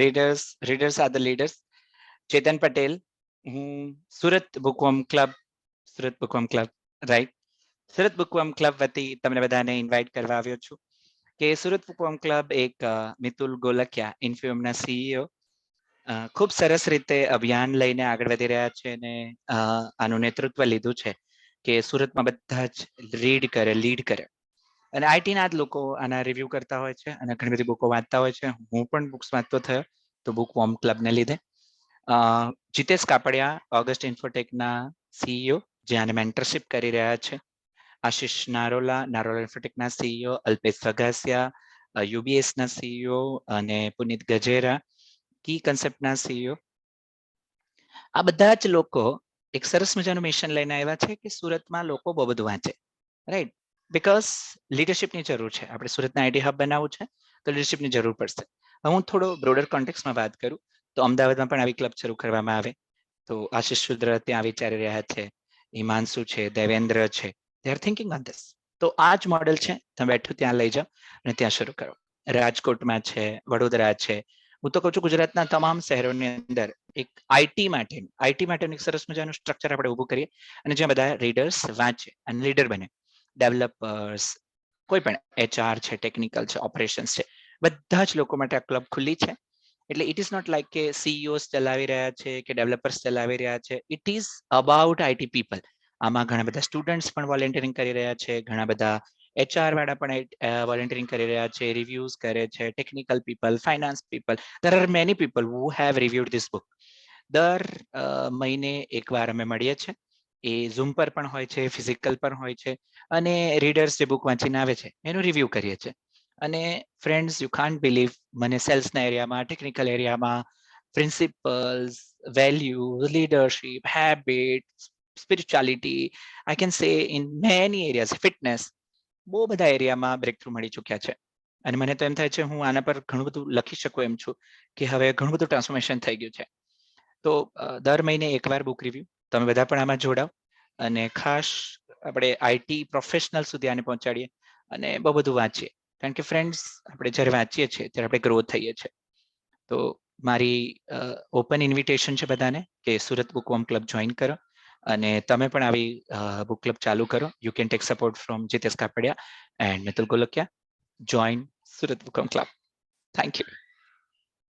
readers are the leaders. Chetan Patel, Surat bookworm club, right. Surat bookworm club વતી તમને બધાને invite કરવા આવ્યો છું કે સુરત બુકવર્મ ક્લબ એક મિતુલ ગોલકિયા ઇન્ફ્યુમના સીઈઓ ખૂબ સરસ રીતે અભિયાન લઈને આગળ વધી રહ્યા છે અને આનું નેતૃત્વ લીધું છે કે સુરતમાં બધા જ લીડ કરે અને આઈટીના જ લોકો આના રિવ્યુ કરતા હોય છે અને ઘણી બધી બુકો વાંચતા હોય છે. હું પણ બુક્સ વાંચતો થયો તો બુકવર્મ ક્લબને લીધે. જીતેશ કાપડિયા ઓગસ્ટ ઇન્ફોટેકના સીઈઓ જે આને મેન્ટરશિપ કરી રહ્યા છે. આશિષ નારોલા ઇન્ફોટેકના સીઈઓ, અલ્પેશ સગાસિયા યુબીએસના સીઈઓ અને પુનિત ગજેરા કી કન્સેપ્ટના સીઈઓ. આ બધા જ લોકો એક સરસ મજાનું મિશન લઈને આવ્યા છે કે સુરતમાં લોકો બહુ બધું વાંચે, રાઈટ? બીકોઝ લીડરશિપની જરૂર છે. આપણે સુરતના આઈટી હબ બનાવવું છે તો લીડરશિપની જરૂર પડશે. હું થોડો બ્રોડર કોન્ટેક્સમાં વાત કરું તો અમદાવાદમાં પણ આવી ક્લબ શરૂ કરવામાં આવે તો આશિષ શુદ્ર ત્યાં વિચારી રહ્યા છે, હિમાંશુ છે, દેવેન્દ્ર છે, they are thinking on this. તો આ જ મોડેલ છે. તમે બેઠું ત્યાં લઈ જાઓ અને ત્યાં શરૂ કરો. રાજકોટમાં છે, વડોદરા છે, હું તો કહું છું ગુજરાતના તમામ શહેરોની અંદર એક આઈટી માટેનું એક સરસ મજાનું સ્ટ્રક્ચર આપણે ઊભું કરીએ અને જ્યાં બધા રીડર્સ વાંચે અને લીડર બને. ડેવલપર્સ, કોઈ પણ એચઆર છે, ટેકનિકલ છે, ઓપરેશન્સ છે, બધા જ લોકો માટે આ ક્લબ ખુલ્લી છે. એટલે ઇટ ઇઝ નોટ લાઈક કે સીઈઓસ ચલાવી રહ્યા છે કે ડેવલપર્સ ચલાવી રહ્યા છે. It is about IT people. આમાં ઘણા બધા સ્ટુડન્ટ્સ પણ વોલેન્ટિયરિંગ કરી રહ્યા છે, ઘણા બધા એચઆર વાળા પણ વોલેન્ટિયરિંગ કરી રહ્યા છે, રિવ્યુઝ કરે છે, technical people, finance people. There are many people who have reviewed this book. દર મહિને એકવાર અમે મળીએ છીએ. એ ઝૂમ પર પણ હોય છે, ફિઝિકલ પણ હોય છે અને રીડર્સ જે બુક વાંચીને આવે છે એનું રિવ્યુ કરીએ છીએ. અને ફ્રેન્ડ્સ, યુ કાન્ટ બિલીવ, મને સેલ્સના એરિયામાં, ટેકનિકલ એરિયામાં, principles, values, leadership, habits, spirituality, I can say in many areas, fitness, બહુ બધા એરિયામાં બ્રેક થ્રુ મળી ચૂક્યા છે. અને મને તો એમ થાય છે હું આના પર ઘણું બધું લખી શકું એમ છું કે હવે ઘણું બધું ટ્રાન્સફોર્મેશન થઈ ગયું છે. તો દર મહિને એકવાર બુક રિવ્યુ, તમે બધા પણ આમાં જોડાઓ અને ખાસ આપણે આઈટી પ્રોફેશનલ સુધી આને પહોંચાડીએ અને બહુ બધું વાંચીએ. કારણ કે ફ્રેન્ડ્સ, આપણે જ્યારે વાંચીએ છીએ ત્યારે આપણે ગ્રો થઈએ છીએ. તો મારી ઓપન ઇન્વિટેશન છે બધાને કે સુરત બુકવર્મ ક્લબ જોઈન કરો અને તમે પણ આવી બુક ક્લબ ચાલુ કરો. You can take support from Jitesh Kapadia and Mitul Golakiya. Join Surat bookworm club. Thank you.